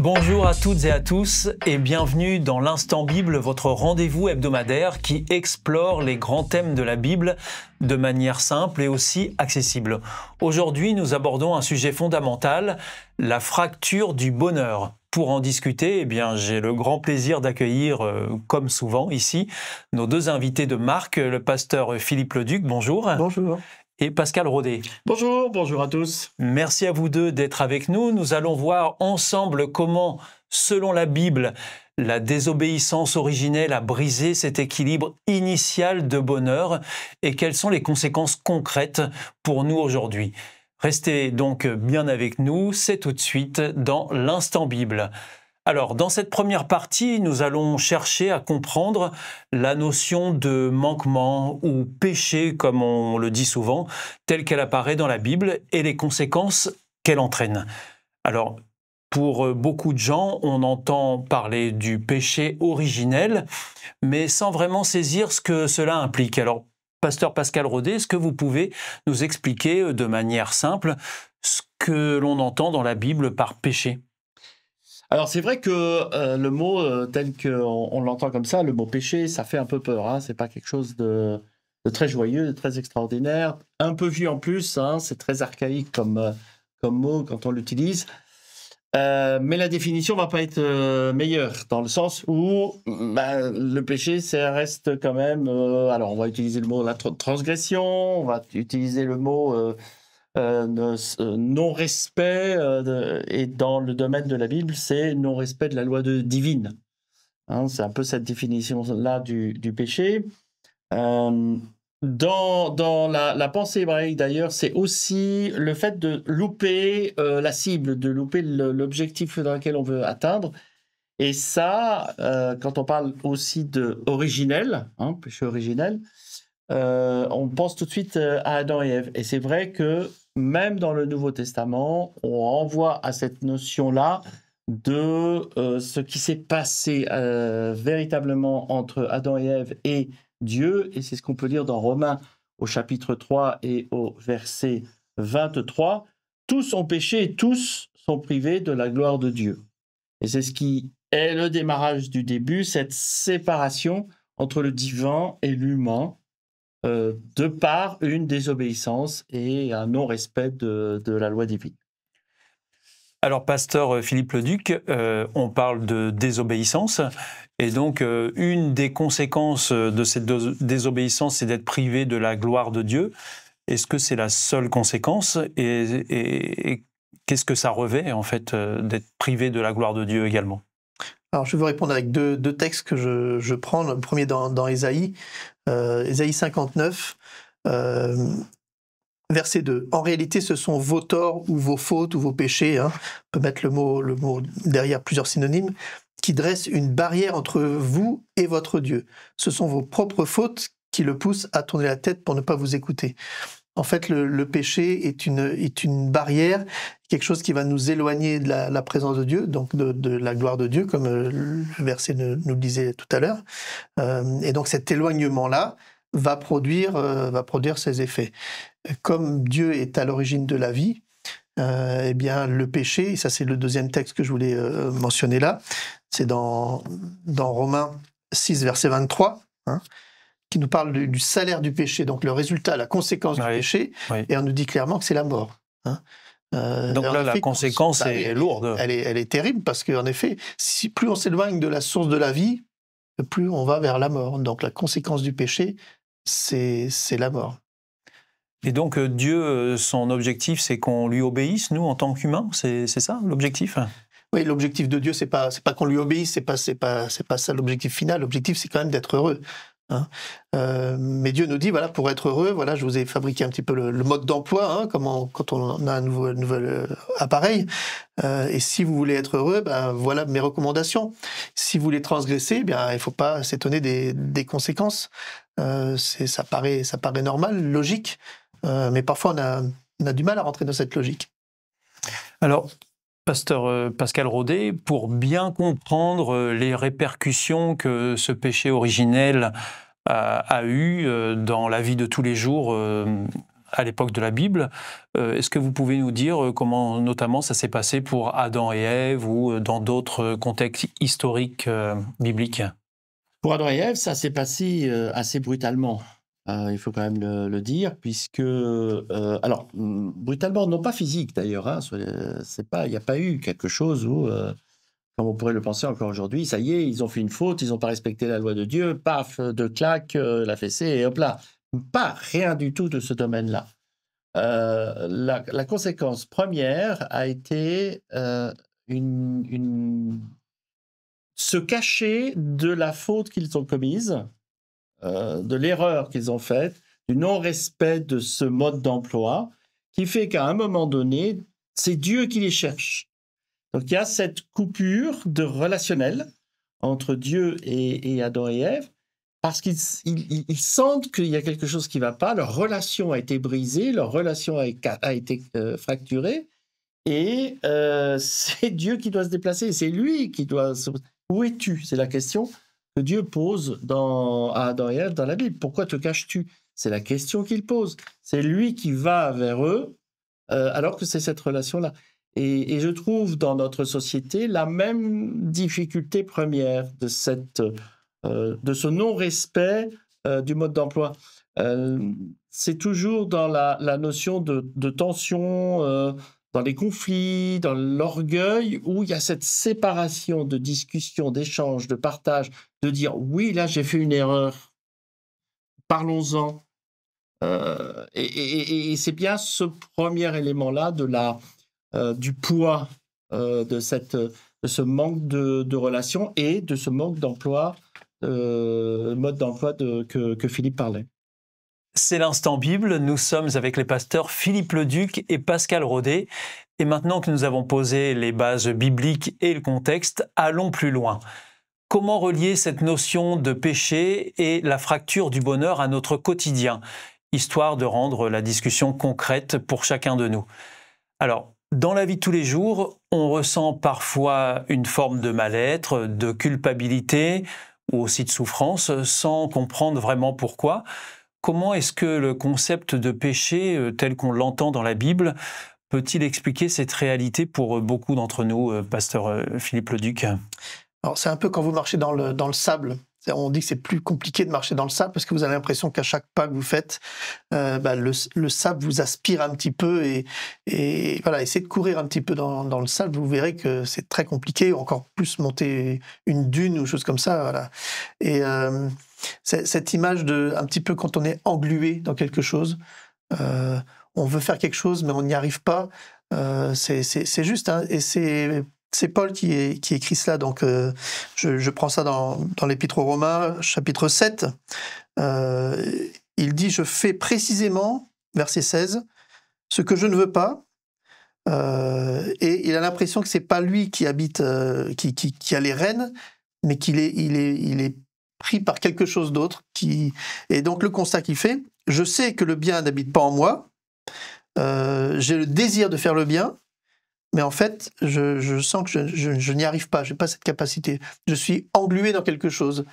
Bonjour à toutes et à tous et bienvenue dans l'Instant Bible, votre rendez-vous hebdomadaire qui explore les grands thèmes de la Bible de manière simple et aussi accessible. Aujourd'hui, nous abordons un sujet fondamental, la fracture du bonheur. Pour en discuter, j'ai le grand plaisir d'accueillir, comme souvent ici, nos deux invités de marque, le pasteur Philippe Leduc, bonjour. Bonjour. Et Pascal Rodet. Bonjour, bonjour à tous. Merci à vous deux d'être avec nous. Nous allons voir ensemble comment, selon la Bible, la désobéissance originelle a brisé cet équilibre initial de bonheur et quelles sont les conséquences concrètes pour nous aujourd'hui. Restez donc bien avec nous, c'est tout de suite dans l'Instant Bible. Alors, dans cette première partie, nous allons chercher à comprendre la notion de manquement ou péché, comme on le dit souvent, telle qu'elle apparaît dans la Bible et les conséquences qu'elle entraîne. Alors, pour beaucoup de gens, on entend parler du péché originel, mais sans vraiment saisir ce que cela implique. Alors, Pasteur Pascal Rodet, est-ce que vous pouvez nous expliquer de manière simple ce que l'on entend dans la Bible par péché ? Alors c'est vrai que le mot tel qu'on l'entend comme ça, le mot péché, ça fait un peu peur. Hein. C'est pas quelque chose de très joyeux, de très extraordinaire. Un peu vu en plus, hein, c'est très archaïque comme mot quand on l'utilise. Mais la définition va pas être meilleure, dans le sens où le péché, ça reste quand même... alors on va utiliser le mot la transgression, on va utiliser le mot... non-respect, et dans le domaine de la Bible, c'est non-respect de la loi divine. Hein, c'est un peu cette définition-là du péché. Dans la pensée hébraïque, d'ailleurs, c'est aussi le fait de louper la cible, de louper l'objectif dans lequel on veut atteindre. Et ça, quand on parle aussi de originel, hein, péché originel, on pense tout de suite à Adam et Ève. Et c'est vrai que même dans le Nouveau Testament, on renvoie à cette notion-là de ce qui s'est passé véritablement entre Adam et Ève et Dieu. Et c'est ce qu'on peut lire dans Romains au chapitre 3 et au verset 23. Tous ont péché et tous sont privés de la gloire de Dieu. Et c'est ce qui est le démarrage du début, cette séparation entre le divin et l'humain, de par une désobéissance et un non-respect de la loi divine. Alors, pasteur Philippe Leduc, on parle de désobéissance, et donc une des conséquences de cette désobéissance, c'est d'être privé de la gloire de Dieu. Est-ce que c'est la seule conséquence et qu'est-ce que ça revêt, en fait, d'être privé de la gloire de Dieu également ? Alors, je veux répondre avec deux textes que je prends. Le premier dans Ésaïe, Ésaïe 59, verset 2. En réalité, ce sont vos torts ou vos fautes ou vos péchés, hein, on peut mettre le mot derrière plusieurs synonymes, qui dressent une barrière entre vous et votre Dieu. Ce sont vos propres fautes qui le poussent à tourner la tête pour ne pas vous écouter. En fait, le péché est une barrière, quelque chose qui va nous éloigner de la présence de Dieu, donc de la gloire de Dieu, comme le verset nous le disait tout à l'heure. Et donc cet éloignement-là va produire ses effets. Comme Dieu est à l'origine de la vie, le péché, et ça c'est le deuxième texte que je voulais mentionner là, c'est dans Romains 6, verset 23, hein, qui nous parle du salaire du péché, donc le résultat, la conséquence du péché, et on nous dit clairement que c'est la mort. Hein. Donc là, la conséquence est lourde. Elle est terrible, parce qu'en effet, plus on s'éloigne de la source de la vie, plus on va vers la mort. Donc la conséquence du péché, c'est la mort. Et donc Dieu, son objectif, c'est qu'on lui obéisse, nous, en tant qu'humains, c'est ça l'objectif ? Oui, l'objectif de Dieu, c'est pas qu'on lui obéisse, c'est pas ça l'objectif final. L'objectif, c'est quand même d'être heureux. Hein. Mais Dieu nous dit, voilà, pour être heureux, voilà, je vous ai fabriqué un petit peu le mode d'emploi, hein, quand on a un nouvel appareil. Et si vous voulez être heureux, voilà mes recommandations. Si vous voulez transgresser, il faut pas s'étonner des conséquences. Ça paraît normal, logique, mais parfois on a du mal à rentrer dans cette logique. Alors, pasteur Pascal Rodet, pour bien comprendre les répercussions que ce péché originel a eu dans la vie de tous les jours à l'époque de la Bible. Est-ce que vous pouvez nous dire comment notamment ça s'est passé pour Adam et Ève ou dans d'autres contextes historiques bibliques? Pour Adam et Ève, ça s'est passé assez brutalement. Il faut quand même le dire, puisque alors brutalement, non pas physique d'ailleurs. Hein, il n'y a pas eu quelque chose où, comme on pourrait le penser encore aujourd'hui, ça y est, ils ont fait une faute, ils n'ont pas respecté la loi de Dieu, paf, deux claques, la fessée et hop là. Pas rien du tout de ce domaine-là. La conséquence première a été se cacher de la faute qu'ils ont commise, de l'erreur qu'ils ont faite, du non-respect de ce mode d'emploi, qui fait qu'à un moment donné, c'est Dieu qui les cherche. Donc il y a cette coupure de relationnel entre Dieu et Adam et Ève, parce qu'ils sentent qu'il y a quelque chose qui ne va pas, leur relation a été brisée, leur relation a été fracturée, et c'est Dieu qui doit se déplacer, c'est lui qui doit se... Où es-tu? C'est la question que Dieu pose à Adam et Ève dans la Bible. Pourquoi te caches-tu? C'est la question qu'il pose. C'est lui qui va vers eux, alors que c'est cette relation-là. Et je trouve dans notre société la même difficulté première de ce non-respect du mode d'emploi. C'est toujours dans la notion de tension, dans les conflits, dans l'orgueil, où il y a cette séparation de discussion, d'échange, de partage, de dire « oui, là j'ai fait une erreur, parlons-en ». Et c'est bien ce premier élément-là du poids de ce manque de relation et de ce manque d'emploi, mode d'emploi que Philippe parlait. C'est l'Instant Bible, nous sommes avec les pasteurs Philippe Leduc et Pascal Rodet. Et maintenant que nous avons posé les bases bibliques et le contexte, allons plus loin. Comment relier cette notion de péché et la fracture du bonheur à notre quotidien, histoire de rendre la discussion concrète pour chacun de nous? Alors, dans la vie de tous les jours, on ressent parfois une forme de mal-être, de culpabilité ou aussi de souffrance sans comprendre vraiment pourquoi. Comment est-ce que le concept de péché, tel qu'on l'entend dans la Bible, peut-il expliquer cette réalité pour beaucoup d'entre nous, pasteur Philippe Leduc? Alors, c'est un peu quand vous marchez dans le sable. On dit que c'est plus compliqué de marcher dans le sable parce que vous avez l'impression qu'à chaque pas que vous faites, le sable vous aspire un petit peu et voilà, essayez de courir un petit peu dans le sable, vous verrez que c'est très compliqué, encore plus monter une dune ou chose comme ça, voilà. Et cette image de un petit peu quand on est englué dans quelque chose, on veut faire quelque chose mais on n'y arrive pas, c'est juste, hein, et c'est Paul qui écrit cela, donc je prends ça dans l'Épître aux Romains, chapitre 7. Il dit « Je fais précisément, verset 16, ce que je ne veux pas ». Et il a l'impression que c'est pas lui qui habite, qui a les rênes, mais qu'il est pris par quelque chose d'autre. Et donc le constat qu'il fait, « Je sais que le bien n'habite pas en moi, j'ai le désir de faire le bien, mais en fait, je sens que je n'y arrive pas, je n'ai pas cette capacité. Je suis englué dans quelque chose.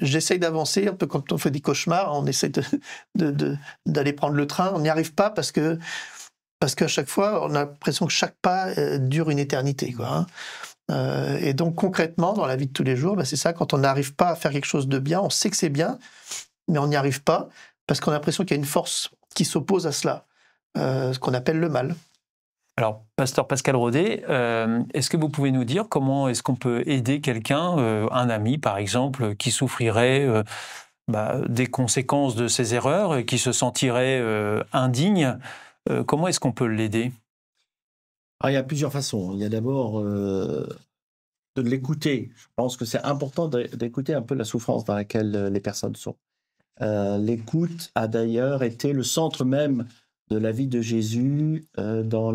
J'essaye d'avancer, un peu comme on fait des cauchemars, on essaie d'aller prendre le train, on n'y arrive pas parce qu'à chaque fois, on a l'impression que chaque pas dure une éternité, quoi, hein. Et donc concrètement, dans la vie de tous les jours, c'est ça, quand on n'arrive pas à faire quelque chose de bien, on sait que c'est bien, mais on n'y arrive pas parce qu'on a l'impression qu'il y a une force qui s'oppose à cela, ce qu'on appelle le mal. Alors, pasteur Pascal Rodet, est-ce que vous pouvez nous dire comment est-ce qu'on peut aider quelqu'un, un ami par exemple, qui souffrirait des conséquences de ses erreurs, qui se sentirait indigne, comment est-ce qu'on peut l'aider? Il y a plusieurs façons. Il y a d'abord de l'écouter. Je pense que c'est important d'écouter un peu la souffrance dans laquelle les personnes sont. L'écoute a d'ailleurs été le centre même de la vie de Jésus dans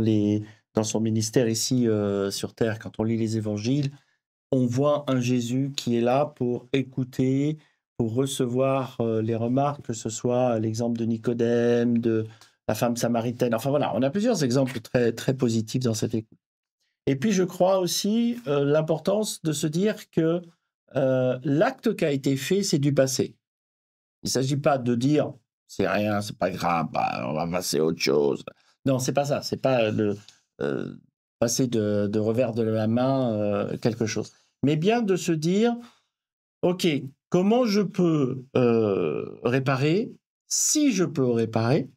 son ministère ici sur terre. Quand on lit les évangiles, on voit un Jésus qui est là pour écouter, pour recevoir les remarques, que ce soit l'exemple de Nicodème, de la femme samaritaine. Enfin voilà, on a plusieurs exemples très, très positifs dans cette écoute. Et puis je crois aussi l'importance de se dire que l'acte qui a été fait, c'est du passé. Il ne s'agit pas de dire c'est rien, c'est pas grave, bah, on va passer à autre chose. Non, c'est pas ça. C'est pas passer de revers de la main quelque chose. Mais bien de se dire, OK, comment je peux réparer, si je peux réparer,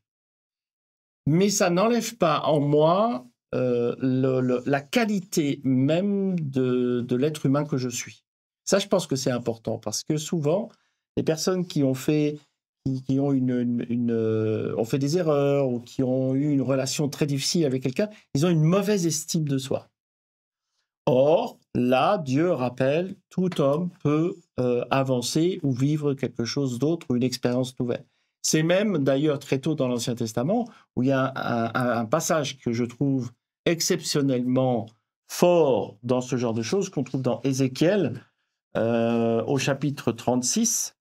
mais ça n'enlève pas en moi la qualité même de l'être humain que je suis. Ça, je pense que c'est important, parce que souvent, les personnes qui ont fait ont fait des erreurs ou qui ont eu une relation très difficile avec quelqu'un, ils ont une mauvaise estime de soi. Or, là, Dieu rappelle, tout homme peut avancer ou vivre quelque chose d'autre ou une expérience nouvelle. C'est même d'ailleurs très tôt dans l'Ancien Testament où il y a un passage que je trouve exceptionnellement fort dans ce genre de choses qu'on trouve dans Ézéchiel au chapitre 36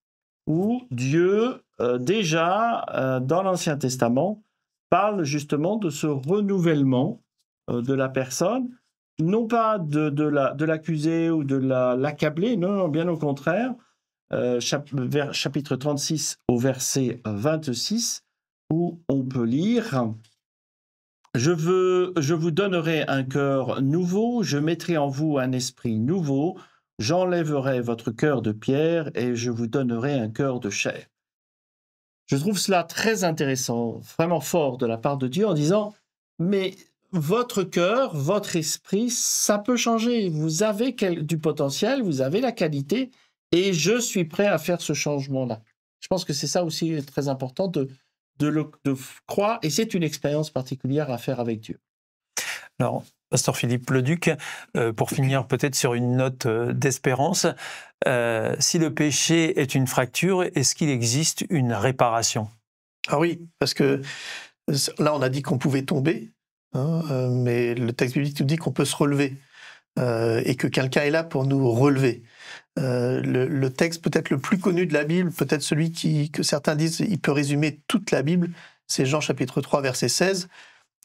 où Dieu, déjà dans l'Ancien Testament, parle justement de ce renouvellement de la personne, non pas de l'accuser ou de l'accabler, non, bien au contraire, chapitre 36 au verset 26, où on peut lire « Je vous donnerai un cœur nouveau, je mettrai en vous un esprit nouveau, j'enlèverai votre cœur de pierre et je vous donnerai un cœur de chair. » Je trouve cela très intéressant, vraiment fort de la part de Dieu en disant « Mais votre cœur, votre esprit, ça peut changer. Vous avez du potentiel, vous avez la qualité et je suis prêt à faire ce changement-là. » Je pense que c'est ça aussi très important de croire et c'est une expérience particulière à faire avec Dieu. Alors, Pasteur Philippe Leduc, pour finir peut-être sur une note d'espérance, si le péché est une fracture, est-ce qu'il existe une réparation? Ah oui, parce que là on a dit qu'on pouvait tomber, hein, mais le texte biblique nous dit qu'on peut se relever et que quelqu'un est là pour nous relever. Le texte peut-être le plus connu de la Bible, peut-être celui que certains disent il peut résumer toute la Bible, c'est Jean chapitre 3 verset 16.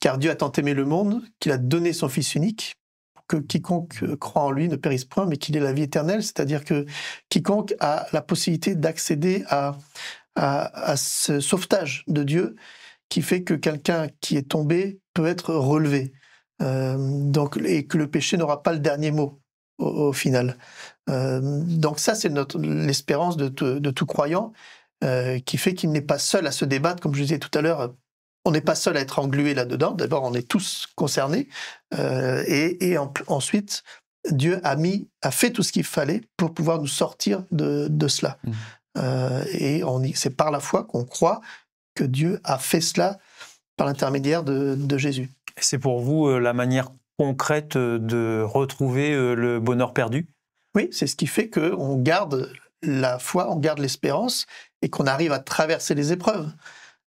Car Dieu a tant aimé le monde qu'il a donné son Fils unique, pour que quiconque croit en lui ne périsse point, mais qu'il ait la vie éternelle. C'est-à-dire que quiconque a la possibilité d'accéder à ce sauvetage de Dieu qui fait que quelqu'un qui est tombé peut être relevé. Et que le péché n'aura pas le dernier mot au final. Donc ça, c'est l'espérance de tout croyant qui fait qu'il n'est pas seul à se débattre, comme je disais tout à l'heure. On n'est pas seul à être englué là-dedans. D'abord, on est tous concernés. Ensuite, Dieu a fait tout ce qu'il fallait pour pouvoir nous sortir de cela. C'est par la foi qu'on croit que Dieu a fait cela par l'intermédiaire de Jésus. C'est pour vous la manière concrète de retrouver le bonheur perdu? Oui, c'est ce qui fait qu'on garde la foi, on garde l'espérance et qu'on arrive à traverser les épreuves.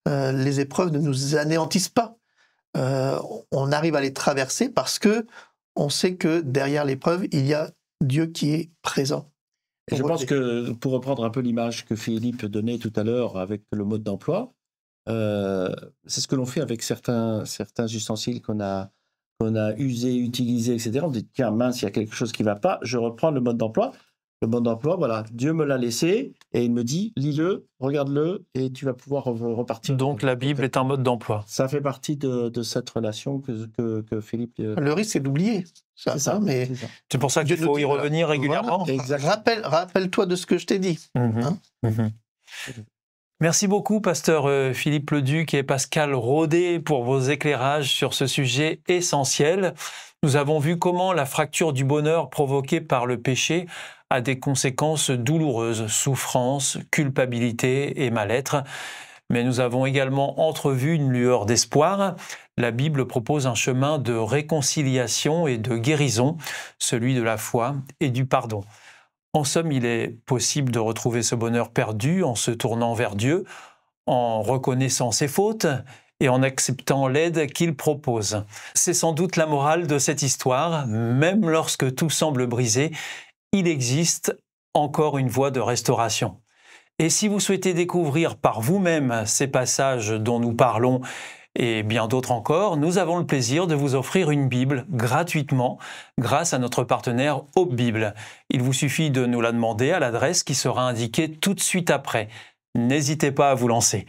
Les épreuves ne nous anéantissent pas. On arrive à les traverser parce que on sait que derrière l'épreuve, il y a Dieu qui est présent. Et je pense que, pour reprendre un peu l'image que Philippe donnait tout à l'heure avec le mode d'emploi, c'est ce que l'on fait avec certains ustensiles qu'on a usés, utilisés, etc. On dit, tiens, mince, il y a quelque chose qui ne va pas, je reprends le mode d'emploi. Le mode d'emploi, voilà, Dieu me l'a laissé et il me dit, lis-le, regarde-le et tu vas pouvoir repartir. Donc la Bible est un mode d'emploi. Ça fait partie de cette relation que Philippe... Le risque, c'est d'oublier. C'est ça, mais c'est ça. C'est pour ça qu'il faut y revenir régulièrement. Voilà, rappelle-toi de ce que je t'ai dit. Merci beaucoup, Pasteur Philippe Leduc et Pascal Rodet, pour vos éclairages sur ce sujet essentiel. Nous avons vu comment la fracture du bonheur provoquée par le péché a des conséquences douloureuses, souffrance, culpabilité et mal-être. Mais nous avons également entrevu une lueur d'espoir. La Bible propose un chemin de réconciliation et de guérison, celui de la foi et du pardon. En somme, il est possible de retrouver ce bonheur perdu en se tournant vers Dieu, en reconnaissant ses fautes et en acceptant l'aide qu'il propose. C'est sans doute la morale de cette histoire. Même lorsque tout semble brisé, il existe encore une voie de restauration. Et si vous souhaitez découvrir par vous-même ces passages dont nous parlons et bien d'autres encore, nous avons le plaisir de vous offrir une Bible gratuitement grâce à notre partenaire Hope Bible. Il vous suffit de nous la demander à l'adresse qui sera indiquée tout de suite après. N'hésitez pas à vous lancer.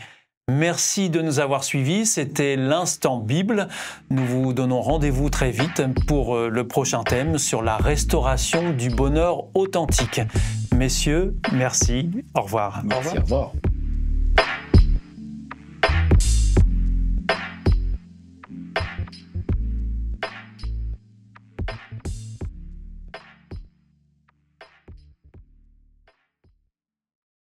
Merci de nous avoir suivis. C'était l'Instant Bible. Nous vous donnons rendez-vous très vite pour le prochain thème sur la restauration du bonheur authentique. Messieurs, merci. Au revoir. Merci, au revoir.